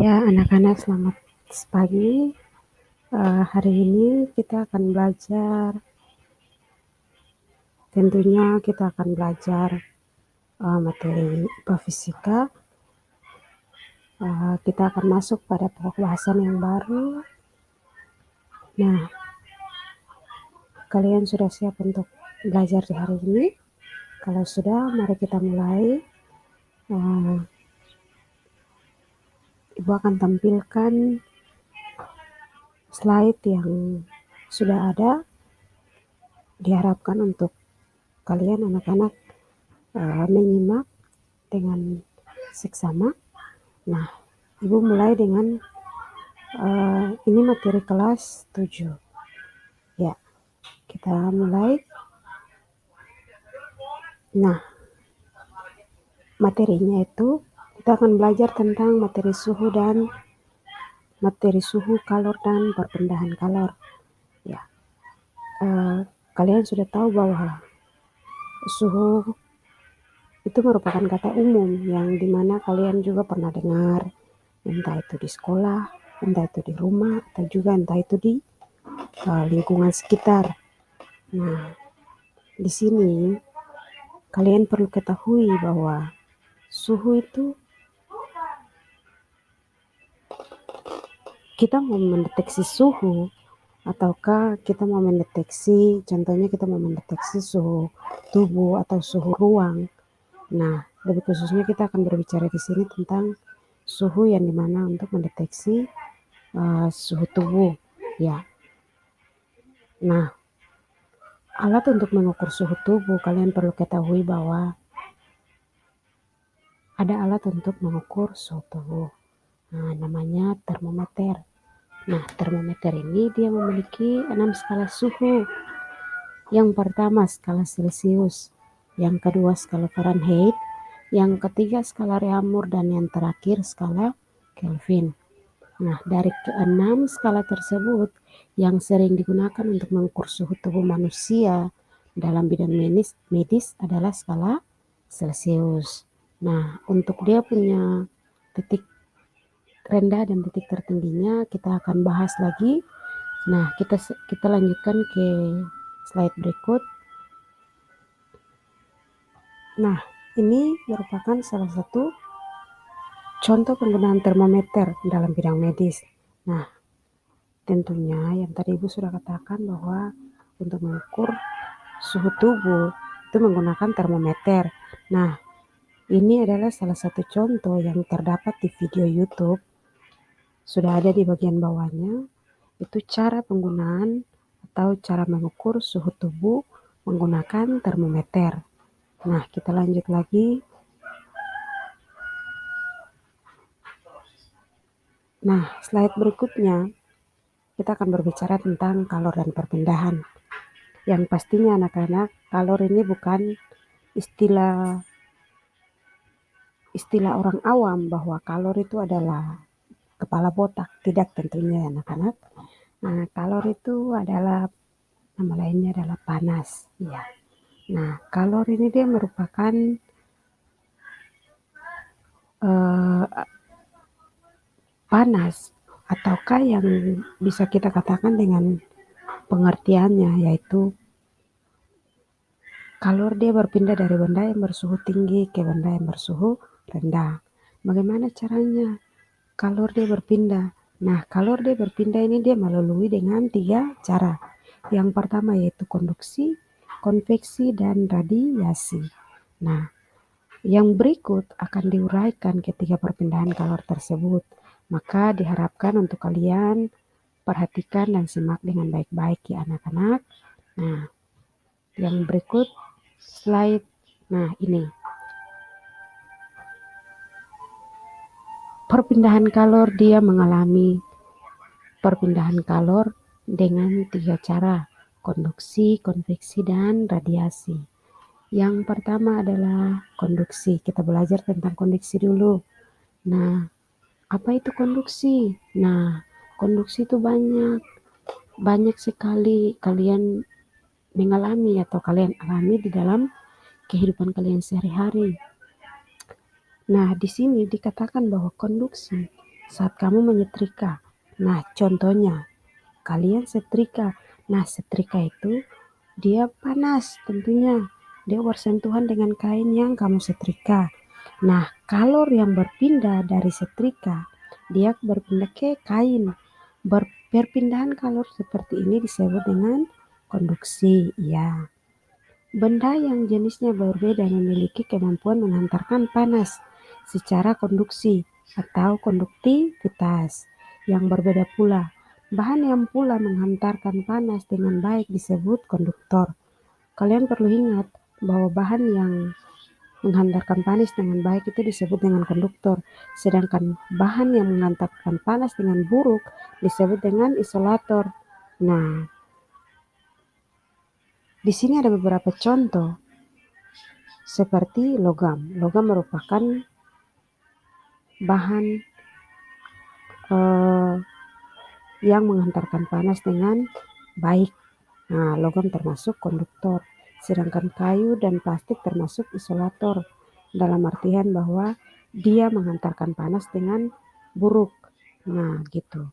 Ya, anak-anak selamat pagi. Hari ini kita akan belajar, tentunya kita akan belajar materi IPA Fisika. Kita akan masuk pada pokok bahasan yang baru. Nah, kalian sudah siap untuk belajar di hari ini? Kalau sudah, mari kita mulai. Ibu akan tampilkan slide yang sudah ada. Diharapkan untuk kalian anak-anak menyimak dengan seksama. Nah, Ibu mulai dengan ini materi kelas 7. Ya, kita mulai. Nah, materinya itu kita akan belajar tentang materi suhu, kalor, dan perpindahan kalor. Ya, kalian sudah tahu bahwa suhu itu merupakan kata umum yang dimana kalian juga pernah dengar, entah itu di sekolah, entah itu di rumah, atau juga entah itu di lingkungan sekitar. Nah, di sini kalian perlu ketahui bahwa suhu itu kita mau mendeteksi suhu ataukah kita mau mendeteksi, contohnya kita mau mendeteksi suhu tubuh atau suhu ruang. Nah, lebih khususnya kita akan berbicara di sini tentang suhu yang dimana untuk mendeteksi suhu tubuh. Ya. Nah, alat untuk mengukur suhu tubuh kalian perlu ketahui bahwa ada alat untuk mengukur suhu tubuh. Nah, namanya termometer. Nah, termometer ini dia memiliki 6 skala suhu. Yang pertama skala Celcius, yang kedua skala Fahrenheit, yang ketiga skala Reaumur, dan yang terakhir skala Kelvin. Nah, dari keenam skala tersebut yang sering digunakan untuk mengukur suhu tubuh manusia dalam bidang medis adalah skala Celcius. Nah, untuk dia punya titik rendah dan titik tertingginya kita akan bahas lagi. Nah, kita lanjutkan ke slide berikut. Nah, ini merupakan salah satu contoh penggunaan termometer dalam bidang medis. Nah, tentunya yang tadi Ibu sudah katakan bahwa untuk mengukur suhu tubuh itu menggunakan termometer. Nah, ini adalah salah satu contoh yang terdapat di video YouTube. Sudah ada di bagian bawahnya. Itu cara penggunaan atau cara mengukur suhu tubuh menggunakan termometer. Nah, kita lanjut lagi. Nah, slide berikutnya kita akan berbicara tentang kalor dan perpindahan. Yang pastinya anak-anak, kalor ini bukan istilah orang awam bahwa kalor itu adalah kepala botak. Tidak, tentunya anak-anak. Nah, kalor itu adalah, nama lainnya adalah panas. Ya. Nah, kalor ini dia merupakan panas, ataukah yang bisa kita katakan dengan pengertiannya, yaitu kalor dia berpindah dari benda yang bersuhu tinggi ke benda yang bersuhu rendah. Bagaimana caranya kalor dia berpindah? Nah, kalor dia berpindah ini dia melalui dengan 3 cara. Yang pertama yaitu konduksi, konveksi, dan radiasi. Nah, yang berikut akan diuraikan ketika perpindahan kalor tersebut. Maka diharapkan untuk kalian perhatikan dan simak dengan baik-baik ya anak-anak. Nah, yang berikut slide. Nah, ini. Perpindahan kalor dia mengalami perpindahan kalor dengan 3 cara. Konduksi, konveksi, dan radiasi. Yang pertama adalah konduksi. Kita belajar tentang konduksi dulu. Nah, apa itu konduksi? Nah, konduksi itu banyak sekali kalian mengalami atau kalian alami di dalam kehidupan kalian sehari-hari. Nah, di sini dikatakan bahwa konduksi saat kamu menyetrika. Nah, contohnya kalian setrika. Nah, setrika itu dia panas tentunya. Dia bersentuhan dengan kain yang kamu setrika. Nah, kalor yang berpindah dari setrika, dia berpindah ke kain. Perpindahan kalor seperti ini disebut dengan konduksi. Ya, benda yang jenisnya berbeda memiliki kemampuan menghantarkan panas secara konduksi atau konduktivitas yang berbeda pula. Bahan yang pula menghantarkan panas dengan baik disebut konduktor. Kalian perlu ingat bahwa bahan yang menghantarkan panas dengan baik itu disebut dengan konduktor, sedangkan bahan yang menghantarkan panas dengan buruk disebut dengan isolator. Nah, di sini ada beberapa contoh seperti logam. Logam merupakan bahan yang menghantarkan panas dengan baik. Nah, logam termasuk konduktor, sedangkan kayu dan plastik termasuk isolator, dalam artian bahwa dia menghantarkan panas dengan buruk. Nah, gitu.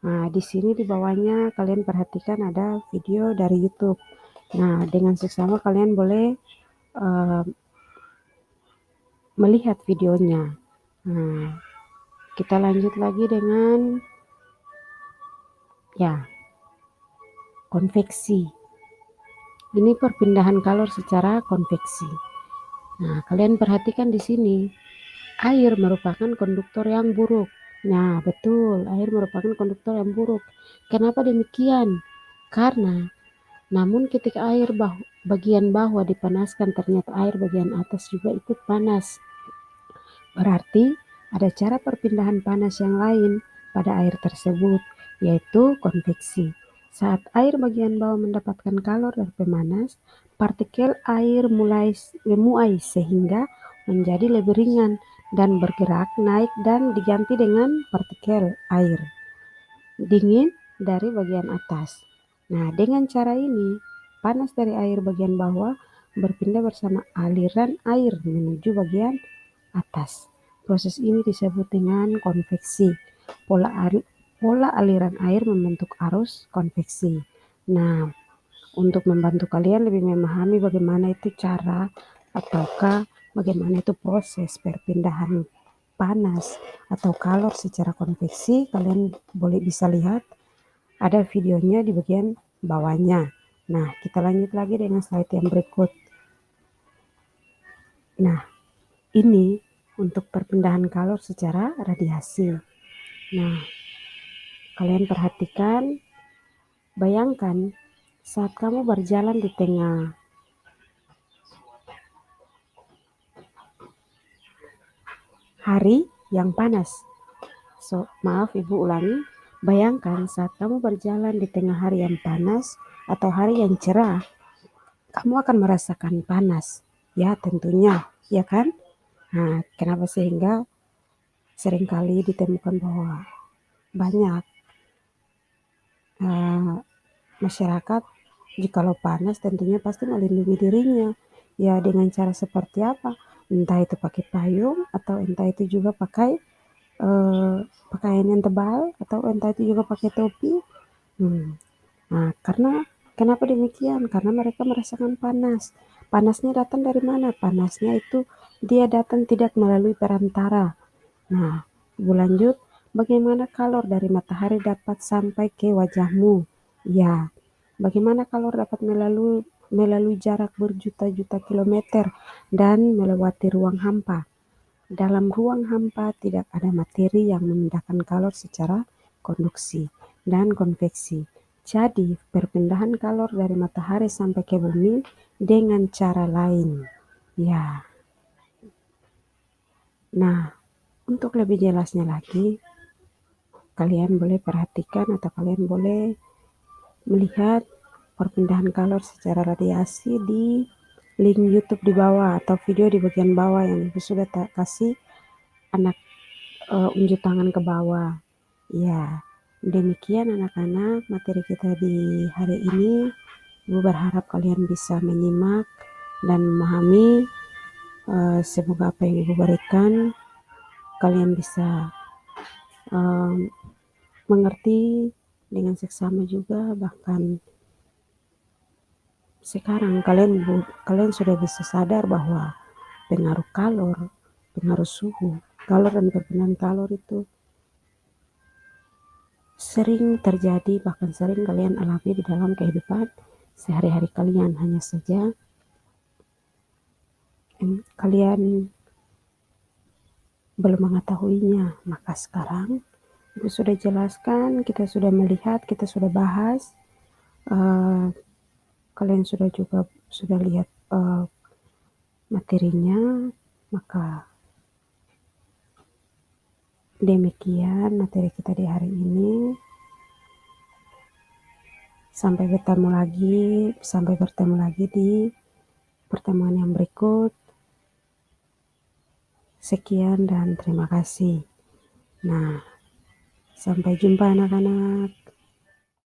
Nah, di sini di bawahnya kalian perhatikan ada video dari YouTube. Nah, dengan seksama kalian boleh melihat videonya. Nah, kita lanjut lagi dengan konveksi. Ini perpindahan kalor secara konveksi. Nah, kalian perhatikan di sini, air merupakan konduktor yang buruk. Nah, betul, air merupakan konduktor yang buruk. Kenapa demikian? Karena, namun ketika air bagian bawah dipanaskan, ternyata air bagian atas juga ikut panas. Berarti, ada cara perpindahan panas yang lain pada air tersebut, yaitu konveksi. Saat air bagian bawah mendapatkan kalor dari pemanas, partikel air mulai memuai sehingga menjadi lebih ringan dan bergerak naik dan diganti dengan partikel air dingin dari bagian atas. Nah, dengan cara ini, panas dari air bagian bawah berpindah bersama aliran air menuju bagian atas. Proses ini disebut dengan konveksi. Pola aliran air membentuk arus konveksi. Nah, untuk membantu kalian lebih memahami bagaimana itu cara ataukah bagaimana itu proses perpindahan panas atau kalor secara konveksi, kalian boleh bisa lihat ada videonya di bagian bawahnya. Nah, kita lanjut lagi dengan slide yang berikut. Nah, ini untuk perpindahan kalor secara radiasi. Nah, kalian perhatikan, bayangkan saat kamu berjalan di tengah hari yang panas. Maaf Ibu ulangi, bayangkan saat kamu berjalan di tengah hari yang panas atau hari yang cerah, kamu akan merasakan panas. Ya tentunya, ya kan? Nah, kenapa sehingga seringkali ditemukan bahwa banyak masyarakat jikalau panas tentunya pasti melindungi dirinya. Ya dengan cara seperti apa? Entah itu pakai payung atau entah itu juga pakai pakaian yang tebal atau entah itu juga pakai topi. Nah, karena kenapa demikian? Karena mereka merasakan panas. Panasnya datang dari mana? Panasnya itu dia datang tidak melalui perantara. Nah, Ibu lanjut, bagaimana kalor dari matahari dapat sampai ke wajahmu? Ya, bagaimana kalor dapat melalui jarak berjuta-juta kilometer dan melewati ruang hampa? Dalam ruang hampa tidak ada materi yang memindahkan kalor secara konduksi dan konveksi. Jadi, perpindahan kalor dari matahari sampai ke bumi dengan cara lain. Ya. Nah, untuk lebih jelasnya lagi, kalian boleh perhatikan atau kalian boleh melihat perpindahan kalor secara radiasi di link YouTube di bawah atau video di bagian bawah yang Ibu sudah kasih anak unjuk tangan ke bawah. Ya, demikian anak-anak materi kita di hari ini. Ibu berharap kalian bisa menyimak dan memahami. Semoga apa yang Ibu berikan kalian bisa mengerti dengan seksama juga, bahkan sekarang kalian sudah bisa sadar bahwa pengaruh kalor, pengaruh suhu, kalor dan perpindahan kalor itu sering terjadi, bahkan sering kalian alami di dalam kehidupan sehari-hari kalian. Hanya saja kalian belum mengetahuinya. Maka sekarang Ibu sudah jelaskan, kita sudah melihat, kita sudah bahas, kalian sudah lihat materinya. Maka demikian materi kita di hari ini. Sampai bertemu lagi di pertemuan yang berikut. Sekian dan terima kasih. Nah, sampai jumpa anak-anak.